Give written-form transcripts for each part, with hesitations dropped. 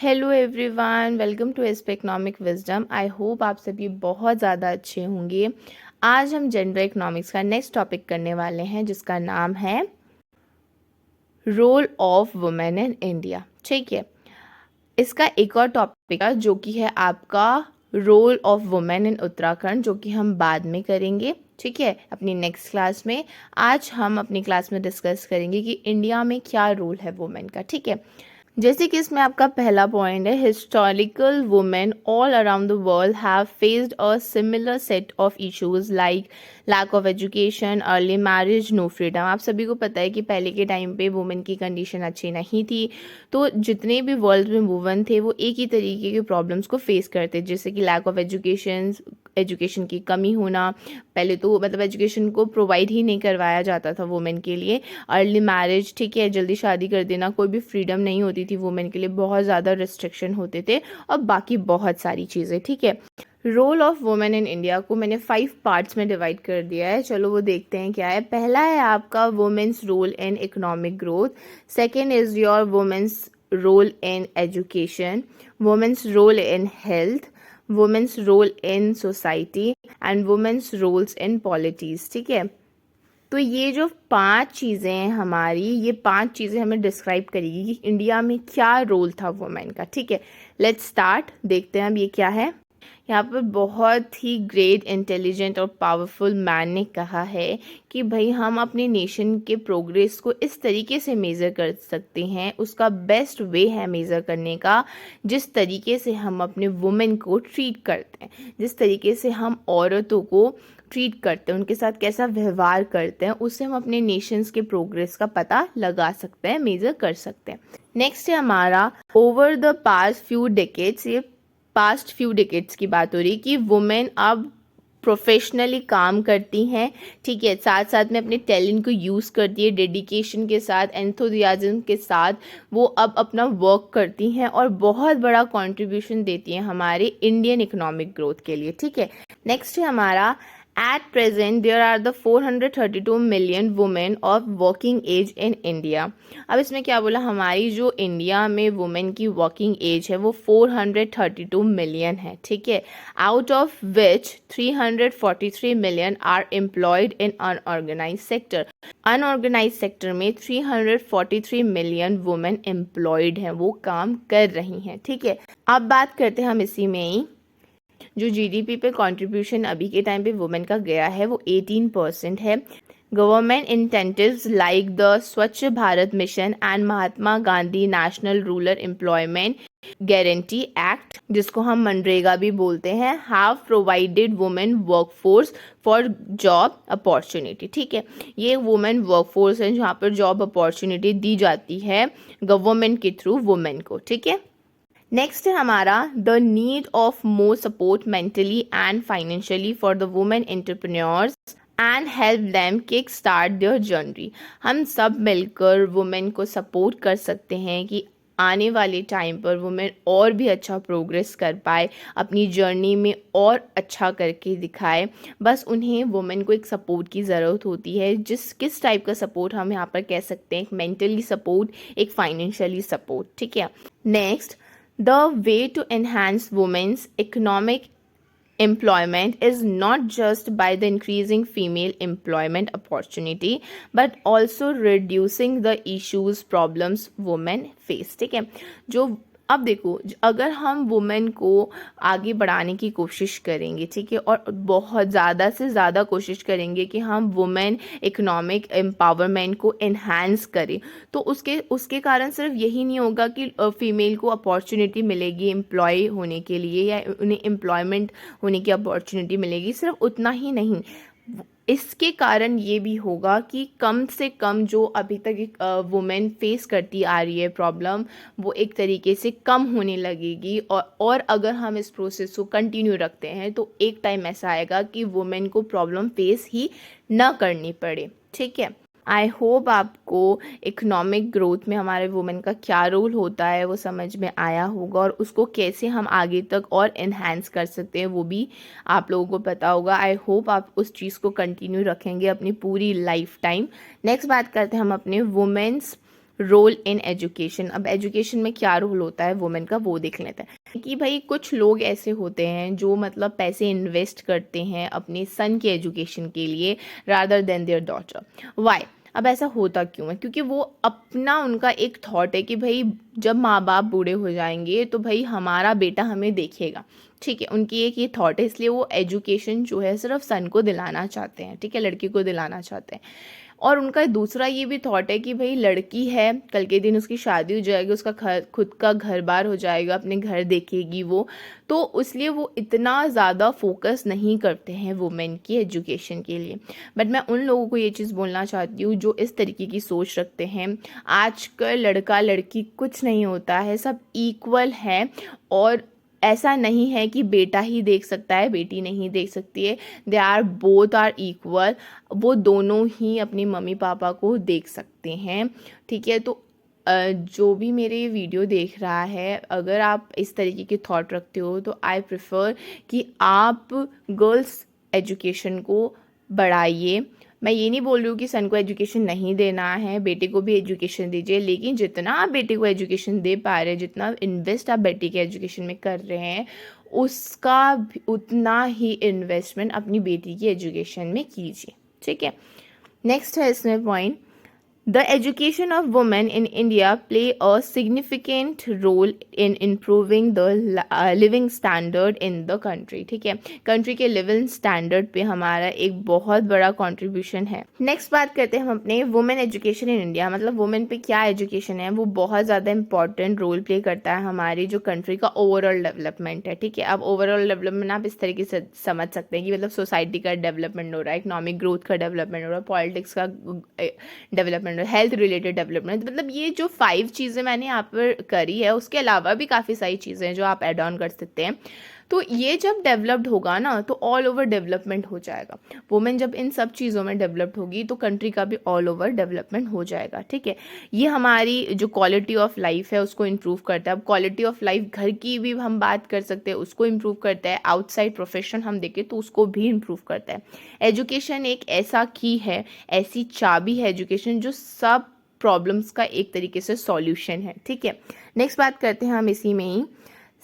Hello everyone, welcome to Espe economic wisdom. I hope आप सभी बहुत ज़्यादा अच्छे होंगे। आज हम जेंडर इकोनॉमिक्स का नेक्स्ट टॉपिक करने वाले हैं जिसका नाम है role of women in India. ठीक है, इसका एक और टॉपिक है जो कि है आपका role of women in Uttarakhand, जो कि हम बाद में करेंगे। ठीक है, अपनी नेक्स्ट क्लास में। आज हम अपनी क्लास में डिस्कस करेंगे कि इंडिया में क्या रोल है वुमेन का। ठीक है, जैसे कि इसमें आपका पहला पॉइंट है, historical women all around the world have faced a similar set of issues like lack of education, early marriage, no freedom. आप सभी को पता है कि पहले के टाइम पे वुमेन की कंडीशन अच्छी नहीं थी, तो जितने भी वर्ल्ड में वुमेन थे वो एक ही तरीके के प्रॉब्लम्स को फेस करते, जैसे कि लैक ऑफ एजुकेशन की कमी होना। पहले तो मतलब एजुकेशन को प्रोवाइड ही नहीं करवाया जाता था वुमेन के लिए। अर्ली मैरिज, ठीक है, जल्दी शादी कर देना, कोई भी फ्रीडम नहीं होती थी वुमेन के लिए, बहुत ज़्यादा रिस्ट्रिक्शन होते थे, और बाकी बहुत सारी चीज़ें। ठीक है, role of women in India को मैंने 5 पार्ट्स में डिवाइड कर दिया है। चलो वो देखते हैं क्या है। पहला है आपका women's role in economic growth. Second is your women's role in education, women's role in health, women's role in society and women's roles in polities. ठीक है, तो ये जो 5 चीज़ें हैं हमारी, ये 5 चीज़ें हमें डिस्क्राइब करेगी कि इंडिया में क्या रोल था वुमेन का। ठीक है, लेट्स स्टार्ट, देखते हैं अब ये क्या है। यहाँ पर बहुत ही ग्रेट, इंटेलिजेंट और पावरफुल मैन ने कहा है कि भाई हम अपने नेशन के प्रोग्रेस को इस तरीके से मेज़र कर सकते हैं, उसका बेस्ट वे है मेज़र करने का जिस तरीके से हम अपने वुमेन को ट्रीट करते हैं, जिस तरीके से हम औरतों को ट्रीट करते हैं, उनके साथ कैसा व्यवहार करते हैं, उससे हम अपने नेशंस के प्रोग्रेस का पता लगा सकते हैं, मेज़र कर सकते हैं। नेक्स्ट है हमारा over the past few decades. ये पास्ट फ्यू डेकेड्स की बात हो रही कि वुमेन अब प्रोफेशनली काम करती हैं। ठीक है, साथ साथ में अपने टैलेंट को यूज़ करती है, डेडिकेशन के साथ, एंथुजियाज्म के साथ वो अब अपना वर्क करती हैं और बहुत बड़ा कंट्रीब्यूशन देती हैं हमारे इंडियन इकोनॉमिक ग्रोथ के लिए। ठीक है, नेक्स्ट है हमारा At present, there are the 432 million women of working age in India. अब इसमें क्या बोला, हमारी जो इंडिया में वुमेन की वर्किंग एज है वो 432 मिलियन है। ठीक है, out of which 343 million are employed in unorganised sector. Unorganised sector में 343 मिलियन वुमेन एम्प्लॉयड हैं, वो काम कर रही हैं। ठीक है, अब बात करते हैं हम इसी में ही, जो जीडीपी पे कंट्रीब्यूशन अभी के टाइम पे वुमेन का गया है वो 18% है। गवर्नमेंट इंटेंटिव्स लाइक द स्वच्छ Bharat mission and Mahatma Gandhi national rural employment guarantee act, जिसको हम मनरेगा भी बोलते हैं, have provided women workforce for job opportunity. ठीक है, ये वुमेन वर्कफोर्स है जहाँ पर जॉब अपॉर्चुनिटी दी जाती है गवर्नमेंट के थ्रू वुमेन को। ठीक है, नेक्स्ट है हमारा the need of more support mentally and financially for the women entrepreneurs and help them kick start their journey. हम सब मिलकर वुमेन को सपोर्ट कर सकते हैं कि आने वाले टाइम पर वुमेन और भी अच्छा प्रोग्रेस कर पाए, अपनी जर्नी में और अच्छा करके दिखाए। बस उन्हें वुमेन को एक सपोर्ट की ज़रूरत होती है। किस टाइप का सपोर्ट हम यहाँ पर कह सकते हैं, एक मेंटली सपोर्ट, एक फाइनेंशियली सपोर्ट। ठीक है, next, the way to enhance women's economic employment is not just by the increasing female employment opportunity but also reducing the issues problems women face. ठीक है, जो अब देखो, अगर हम वुमेन को आगे बढ़ाने की कोशिश करेंगे, ठीक है, और बहुत ज़्यादा से ज़्यादा कोशिश करेंगे कि हम वुमेन इकोनॉमिक एम्पावरमेंट को इन्हांस करें, तो उसके कारण सिर्फ यही नहीं होगा कि फीमेल को अपॉर्चुनिटी मिलेगी एम्प्लॉय होने के लिए या उन्हें एम्प्लॉयमेंट होने की अपॉर्चुनिटी मिलेगी, सिर्फ उतना ही नहीं, इसके कारण ये भी होगा कि कम से कम जो अभी तक एक वुमेन फेस करती आ रही है प्रॉब्लम, वो एक तरीके से कम होने लगेगी। और अगर हम इस प्रोसेस को कंटिन्यू रखते हैं तो एक टाइम ऐसा आएगा कि वुमेन को प्रॉब्लम फेस ही ना करनी पड़े। ठीक है, आई होप आपको इकोनॉमिक ग्रोथ में हमारे वुमेन का क्या रोल होता है वो समझ में आया होगा, और उसको कैसे हम आगे तक और इन्हांस कर सकते हैं वो भी आप लोगों को पता होगा। आई होप आप उस चीज़ को कंटिन्यू रखेंगे अपनी पूरी लाइफ टाइम। नेक्स्ट बात करते हैं हम अपने वुमेन्स रोल इन एजुकेशन। अब एजुकेशन में क्या रोल होता है वुमेन का वो देख लेते हैं कि भाई कुछ लोग ऐसे होते हैं जो मतलब पैसे इन्वेस्ट करते हैं अपने सन के एजुकेशन के लिए rather than their daughter. Why? अब ऐसा होता क्यों है? क्योंकि वो अपना उनका एक थॉट है कि भाई जब माँ बाप बूढ़े हो जाएंगे तो भाई हमारा बेटा हमें देखेगा, ठीक है। उनकी एक ये थॉट है, इसलिए वो एजुकेशन जो है सिर्फ सन को दिलाना चाहते हैं, ठीक है, लड़की को दिलाना चाहते हैं। और उनका दूसरा ये भी थॉट है कि भाई लड़की है, कल के दिन उसकी शादी हो जाएगी, उसका खुद का घर बार हो जाएगा, अपने घर देखेगी वो, तो इसलिए वो इतना ज़्यादा फोकस नहीं करते हैं वुमेन की एजुकेशन के लिए। बट मैं उन लोगों को ये चीज़ बोलना चाहती हूँ जो इस तरीके की सोच रखते हैं। आजकल लड़का लड़की कुछ नहीं होता है, सब इक्वल है, और ऐसा नहीं है कि बेटा ही देख सकता है बेटी नहीं देख सकती है। They are both are equal, वो दोनों ही अपनी मम्मी पापा को देख सकते हैं, ठीक है। तो जो भी मेरे वीडियो देख रहा है, अगर आप इस तरीके की थॉट रखते हो तो आई प्रेफर कि आप गर्ल्स एजुकेशन को बढ़ाइए। मैं ये नहीं बोल रही हूँ कि सन को एजुकेशन नहीं देना है, बेटे को भी एजुकेशन दीजिए, लेकिन जितना आप बेटे को एजुकेशन दे पा रहे हैं, जितना इन्वेस्ट आप बेटी के एजुकेशन में कर रहे हैं, उसका उतना ही इन्वेस्टमेंट अपनी बेटी की एजुकेशन में कीजिए, ठीक है। नेक्स्ट है इसमें point, The education of women in India play a significant role in improving the living standard in the country, ठीक है। कंट्री के लिविंग स्टैंडर्ड पे हमारा एक बहुत बड़ा कंट्रीब्यूशन है। नेक्स्ट बात करते हैं हम अपने वुमेन एजुकेशन इन इंडिया, मतलब वुमेन पे क्या एजुकेशन है, वो बहुत ज़्यादा इंपॉर्टेंट रोल प्ले करता है हमारी जो कंट्री का ओवरऑल डेवलपमेंट है, ठीक है। अब ओवरऑल डेवलपमेंट आप इस तरीके से समझ सकते हैं कि मतलब सोसाइटी का डेवलपमेंट हो रहा है, इकोनॉमिक ग्रोथ का डेवलपमेंट हो रहा है, पॉलिटिक्स का डेवलपमेंट, हेल्थ रिलेटेड डेवलपमेंट। मतलब ये जो 5 चीज़ें मैंने यहाँ पर करी है, उसके अलावा भी काफ़ी सारी चीज़ें हैं जो आप ऐड ऑन कर सकते हैं। तो ये जब डेवलप्ड होगा ना तो ऑल ओवर डेवलपमेंट हो जाएगा। वुमेन जब इन सब चीज़ों में डेवलप्ड होगी तो कंट्री का भी ऑल ओवर डेवलपमेंट हो जाएगा, ठीक है। ये हमारी जो क्वालिटी ऑफ लाइफ है उसको इम्प्रूव करता है। अब क्वालिटी ऑफ लाइफ घर की भी हम बात कर सकते हैं, उसको इम्प्रूव करता है। आउटसाइड प्रोफेशन हम देखें तो उसको भी इम्प्रूव करता है। एजुकेशन एक ऐसा की है, ऐसी चाबी है एजुकेशन जो सब प्रॉब्लम्स का एक तरीके से सॉल्यूशन है, ठीक है। नेक्स्ट बात करते हैं हम इसी में ही,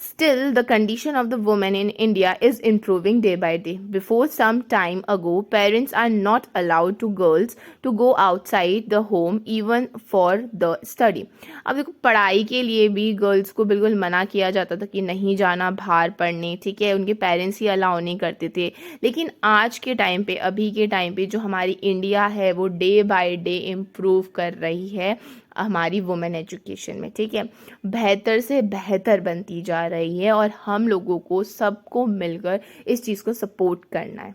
Still, the condition of the woman in India is improving day by day. Before some time ago, parents are not allowed to girls to go outside the home even for the study. अब देखो पढ़ाई के लिए भी girls को बिल्कुल मना किया जाता था कि नहीं जाना बाहर पढ़ने, ठीक है। उनके पेरेंट्स ही अलाउ नहीं करते थे। लेकिन आज के टाइम पे, अभी के टाइम पे जो हमारी इंडिया है वो डे बाय डे इम्प्रूव कर रही है हमारी वुमेन एजुकेशन में, ठीक है। बेहतर से बेहतर बनती जा रही है और हम लोगों को सबको मिलकर इस चीज़ को सपोर्ट करना है।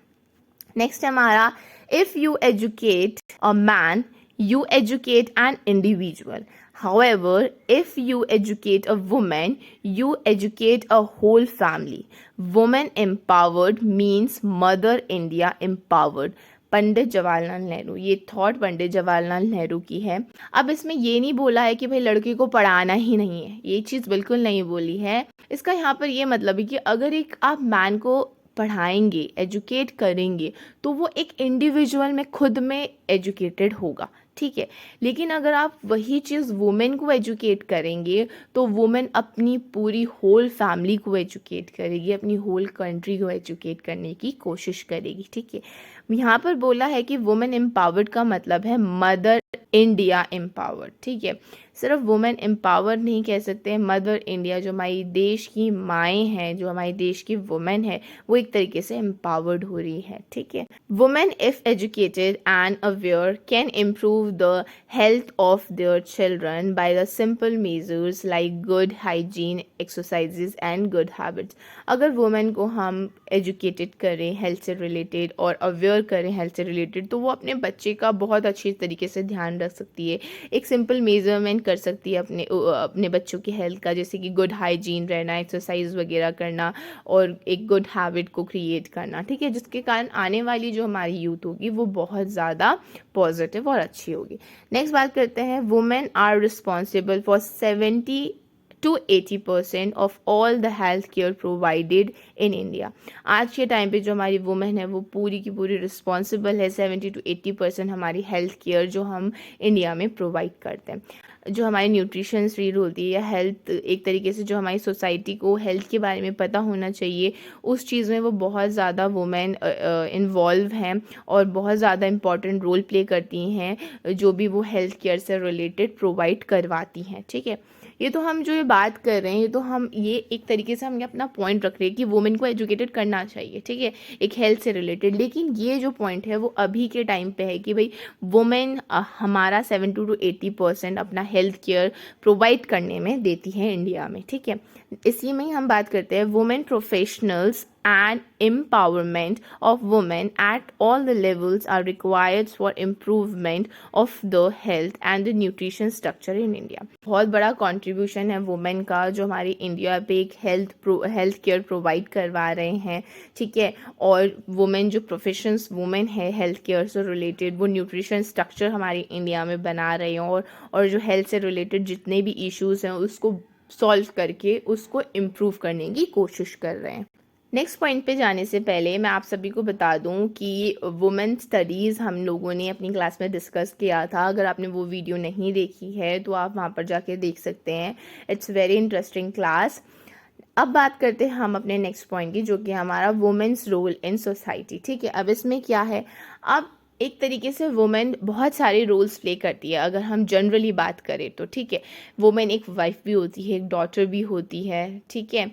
नेक्स्ट है हमारा, if you educate a man you educate an individual, however if you educate a woman you educate a whole family. Woman empowered means mother India empowered. Pandit Jawaharlal Nehru, ये थॉट पंडित जवाहरलाल नेहरू की है। अब इसमें ये नहीं बोला है कि भाई लड़की को पढ़ाना ही नहीं है, ये चीज़ बिल्कुल नहीं बोली है। इसका यहाँ पर ये मतलब है कि अगर एक आप मैन को पढ़ाएंगे, एजुकेट करेंगे, तो वो एक इंडिविजुअल में खुद में एजुकेटेड होगा, ठीक है। लेकिन अगर आप वही चीज़ वुमेन को एजुकेट करेंगे तो वुमेन अपनी पूरी होल फैमिली को एजुकेट करेगी, अपनी होल कंट्री को एजुकेट करने की कोशिश करेगी, ठीक है। यहाँ पर बोला है कि वुमेन एम्पावर्ड का मतलब है मदर इंडिया एम्पावर्ड, ठीक है। सिर्फ वुमेन एम्पावर्ड नहीं कह सकते, मदर इंडिया जो हमारी देश की माएँ हैं, जो हमारे देश की वुमेन है, वो एक तरीके से एम्पावर्ड हो रही है, ठीक है। Women if educated and aware can improve the health of their children by the simple measures like good hygiene, exercises and good habits. अगर वुमेन को हम एजुकेटेड करें हेल्थ से रिलेटेड और अवेयर करें हेल्थ से रिलेटेड, तो वो अपने बच्चे का बहुत अच्छी तरीके से ध्यान रख सकती है। एक सिंपल मेजरमेंट कर सकती है अपने बच्चों की हेल्थ का, जैसे कि गुड हाइजीन रहना, एक्सरसाइज वगैरह करना और एक गुड हैबिट को क्रिएट करना, ठीक है। जिसके कारण आने वाली जो हमारी यूथ होगी वो बहुत ज़्यादा पॉजिटिव और अच्छी होगी। नेक्स्ट बात करते हैं, women are responsible for 70 to 80% of all the health care provided in India. आज के टाइम पे जो हमारी वुमेन है वो पूरी की पूरी रिस्पॉन्सिबल है 70 to 80% हमारी हेल्थ केयर जो हम इंडिया में प्रोवाइड करते हैं। जो हमारी न्यूट्रिशन रीड होती है या हेल्थ, एक तरीके से जो हमारी सोसाइटी को हेल्थ के बारे में पता होना चाहिए, उस चीज़ में वो बहुत ज़्यादा वुमेन इन्वॉल्व हैं और बहुत ज़्यादा इम्पॉर्टेंट रोल प्ले करती हैं, जो भी वो हेल्थ केयर से रिलेटेड प्रोवाइड करवाती हैं। ठीक है, ये तो हम जो ये बात कर रहे हैं, ये तो हम ये एक तरीके से हम ये अपना पॉइंट रख रहे हैं कि वुमेन को एजुकेटेड करना चाहिए, ठीक है, एक हेल्थ से रिलेटेड। लेकिन ये जो पॉइंट है वो अभी के टाइम पे है कि भाई वुमेन हमारा 70 to 80% अपना हेल्थ केयर प्रोवाइड करने में देती है इंडिया में। ठीक है, इसी में ही हम बात करते हैं women professionals and empowerment of women at all the levels are required for improvement of the health and the nutrition structure in India। बहुत बड़ा कंट्रीब्यूशन है वुमेन का जो हमारी इंडिया पे एक हेल्थ केयर प्रोवाइड करवा रहे हैं। ठीक है, और वुमेन जो प्रोफेशंस वुमेन है हेल्थ केयर से रिलेटेड, वो न्यूट्रिशन स्ट्रक्चर हमारी इंडिया में बना रहे हैं और जो हेल्थ से रिलेटेड जितने भी इश्यूज़ हैं उसको सॉल्व करके उसको इम्प्रूव करने की कोशिश कर रहे हैं। नेक्स्ट पॉइंट पे जाने से पहले मैं आप सभी को बता दूं कि वुमेन स्टडीज़ हम लोगों ने अपनी क्लास में डिस्कस किया था। अगर आपने वो वीडियो नहीं देखी है तो आप वहाँ पर जाके देख सकते हैं। It's very interesting class. अब बात करते हैं हम अपने नेक्स्ट पॉइंट की, जो कि हमारा वुमेन्स रोल इन सोसाइटी। ठीक है, अब इसमें क्या है, अब एक तरीके से वुमेन बहुत सारे रोल्स प्ले करती है। अगर हम जनरली बात करें तो ठीक है, वुमेन एक वाइफ भी होती है, एक डॉटर भी होती है। ठीक है,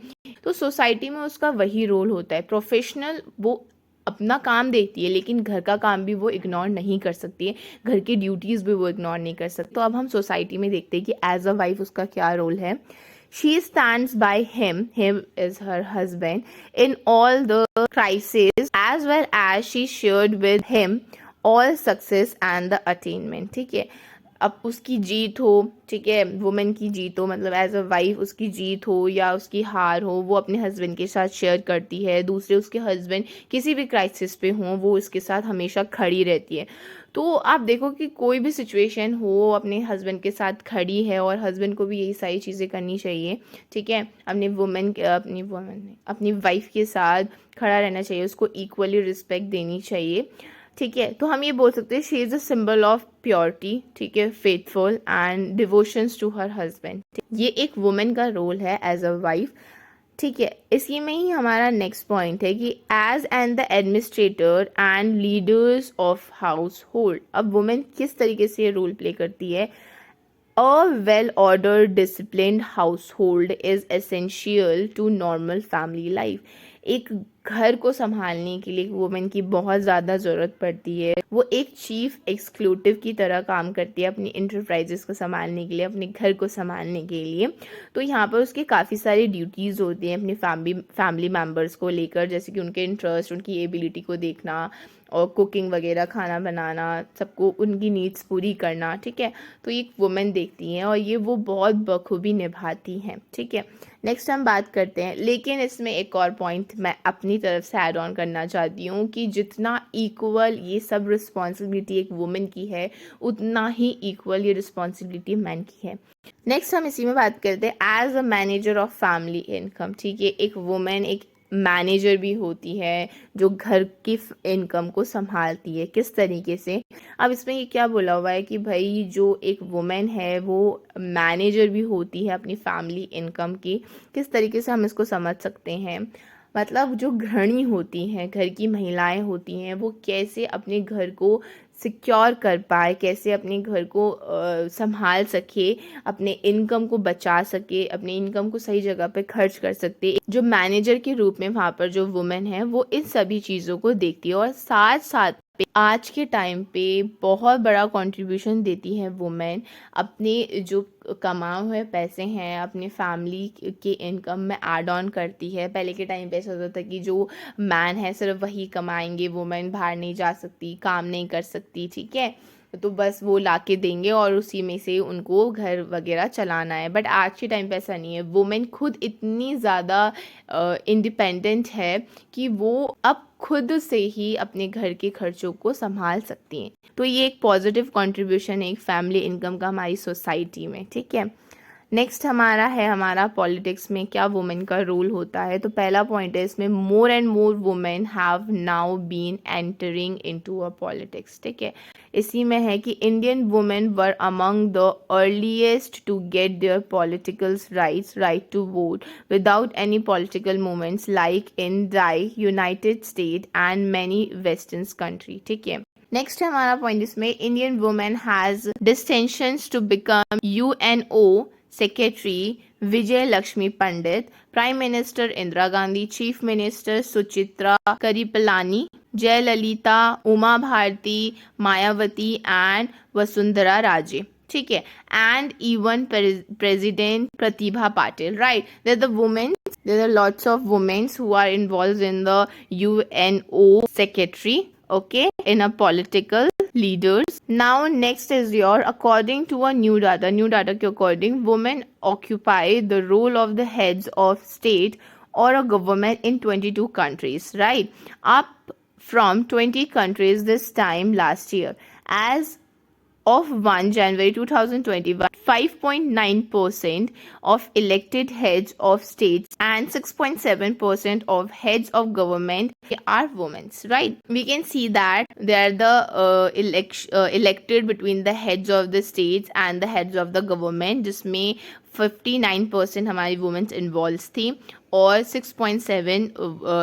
तो सोसाइटी में उसका वही रोल होता है। प्रोफेशनल वो अपना काम देखती है, लेकिन घर का काम भी वो इग्नोर नहीं कर सकती है, घर की ड्यूटीज़ भी वो इग्नोर नहीं कर सकती। तो अब हम सोसाइटी में देखते हैं कि एज अ वाइफ उसका क्या रोल है। She stands by him is her husband, in all the crises, as well as she shared with him all success and the attainment। ठीक है, अब उसकी जीत हो, ठीक है, वुमेन की जीत हो, मतलब एज अ वाइफ उसकी जीत हो या उसकी हार हो, वो अपने हस्बैंड के साथ शेयर करती है। दूसरे उसके हस्बैंड किसी भी क्राइसिस पे हों, वो उसके साथ हमेशा खड़ी रहती है। तो आप देखो कि कोई भी सिचुएशन हो, अपने हस्बैंड के साथ खड़ी है और हस्बैंड को भी यही सारी चीज़ें करनी चाहिए। ठीक है, अपनी वाइफ के साथ खड़ा रहना चाहिए, उसको इक्वली रिस्पेक्ट देनी चाहिए। ठीक है, तो हम ये बोल सकते हैं she is a symbol of purity, ठीक है, faithful and devotions to her husband. ये एक वुमेन का रोल है एज अ वाइफ। ठीक है, इसी में ही हमारा नेक्स्ट पॉइंट है कि as and the administrator and leaders of हाउस होल्ड। अब वुमेन किस तरीके से ये रोल प्ले करती है। A well ordered disciplined household is essential to normal family life. एक घर को संभालने के लिए वुमेन की बहुत ज़्यादा ज़रूरत पड़ती है। वो एक चीफ एग्जीक्यूटिव की तरह काम करती है अपनी इंटरप्राइजेस को संभालने के लिए, अपने घर को संभालने के लिए। तो यहाँ पर उसके काफ़ी सारी ड्यूटीज़ होती हैं अपनी फैमिली मेम्बर्स को लेकर, जैसे कि उनके इंटरेस्ट, उनकी एबिलिटी को देखना और कुकिंग वगैरह, खाना बनाना, सबको उनकी नीड्स पूरी करना। ठीक है, तो ये वुमेन देखती हैं और ये वो बहुत बखूबी निभाती हैं। ठीक है, नेक्स्ट हम बात करते हैं, लेकिन इसमें एक और पॉइंट मैं अपनी तरफ से ऐड ऑन करना चाहती हूँ कि जितना इक्वल ये सब रिस्पॉन्सिबिलिटी एक वुमेन की है, उतना ही इक्वल ये रिस्पॉन्सिबिलिटी मैन की है। नेक्स्ट हम इसी में बात करते हैं as a manager of family income. ठीक है, एक वुमेन एक मैनेजर भी होती है जो घर की इनकम को संभालती है। किस तरीके से, अब इसमें ये क्या बोला हुआ है कि भाई जो एक वुमेन है वो मैनेजर भी होती है अपनी फैमिली इनकम की। किस तरीके से हम इसको समझ सकते हैं, मतलब जो गृहिणी होती हैं, घर की महिलाएं होती हैं, वो कैसे अपने घर को सिक्योर कर पाए, कैसे अपने घर को संभाल सके, अपने इनकम को बचा सके, अपने इनकम को सही जगह पे खर्च कर सकते। जो मैनेजर के रूप में वहाँ पर जो वुमेन है वो इन सभी चीज़ों को देखती है और साथ साथ आज के टाइम पे बहुत बड़ा कंट्रीब्यूशन देती है वुमेन। अपने जो कमाए हुए पैसे हैं अपने फैमिली के इनकम में ऐड ऑन करती है। पहले के टाइम पे ऐसा होता था कि जो मैन है सिर्फ वही कमाएंगे, वुमेन बाहर नहीं जा सकती, काम नहीं कर सकती। ठीक है, तो बस वो ला के देंगे और उसी में से उनको घर वगैरह चलाना है। बट आज के टाइम पे ऐसा नहीं है, वुमेन खुद इतनी ज़्यादा इंडिपेंडेंट है कि वो अब खुद से ही अपने घर के खर्चों को संभाल सकती हैं। तो ये एक पॉजिटिव कंट्रीब्यूशन है एक फैमिली इनकम का हमारी सोसाइटी में। ठीक है, नेक्स्ट हमारा पॉलिटिक्स में क्या वुमेन का रोल होता है। तो पहला पॉइंट है इसमें, more and more women have now been entering into a politics. ठीक है, इसी में है कि Indian women were among the earliest to get their political rights, right to vote without any political movements like in the United State and many western country. ठीक है, next है हमारा पॉइंट इसमें, Indian women has distinctions to become UNO secretary Vijay Lakshmi Pandit, prime minister Indira Gandhi, chief minister Suchitra Kripalani, Jayalalitha, Uma Bharti, Mayawati and Vasundhara Raje. ठीक है, and even president Pratibha Patil, right. There are lots of women who are involved in the UNO secretary, okay, in a political leaders. Now next is according to a new data के according, women occupy the role of the heads of state or a government in 22 countries, right, up from 20 countries this time last year. As of 1 January 2021, 5.9% of elected heads of states and 6.7% of heads of government are women, right? We can see that they are the elected between the heads of the states and the heads of the government, जिसमें 59% हमारी women's involve थी और 6.7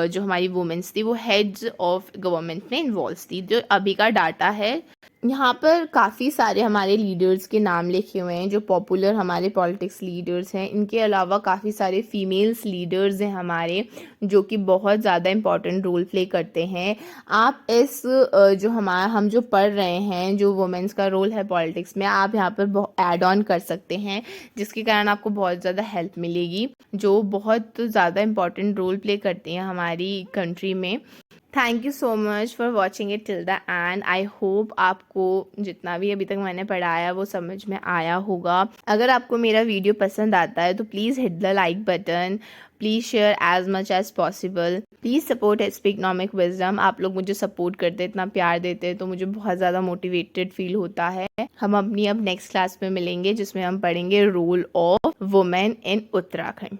जो हमारी women's थी वो heads of government में involve थी, जो अभी का डाटा है। यहाँ पर काफ़ी सारे हमारे लीडर्स के नाम लिखे हुए हैं जो पॉपुलर हमारे पॉलिटिक्स लीडर्स हैं। इनके अलावा काफ़ी सारे फीमेल्स लीडर्स हैं हमारे, जो कि बहुत ज़्यादा इम्पॉर्टेंट रोल प्ले करते हैं। आप इस जो हम जो पढ़ रहे हैं, जो वुमेन्स का रोल है पॉलिटिक्स में, आप यहाँ पर ऐड ऑन कर सकते हैं, जिसके कारण आपको बहुत ज़्यादा हेल्प मिलेगी, जो बहुत ज़्यादा इम्पॉर्टेंट रोल प्ले करती हैं हमारी कंट्री में। Thank you so much for watching it till the end. I hope आपको जितना भी अभी तक मैंने पढ़ाया वो समझ में आया होगा। अगर आपको मेरा वीडियो पसंद आता है तो please hit the like button, please share as much as possible, please support SP Economic Wisdom. आप लोग मुझे सपोर्ट करते, इतना प्यार देते हैं तो मुझे बहुत ज़्यादा मोटिवेटेड फील होता है। हम अपनी अब नेक्स्ट क्लास में मिलेंगे जिसमें हम पढ़ेंगे role of women in Uttarakhand.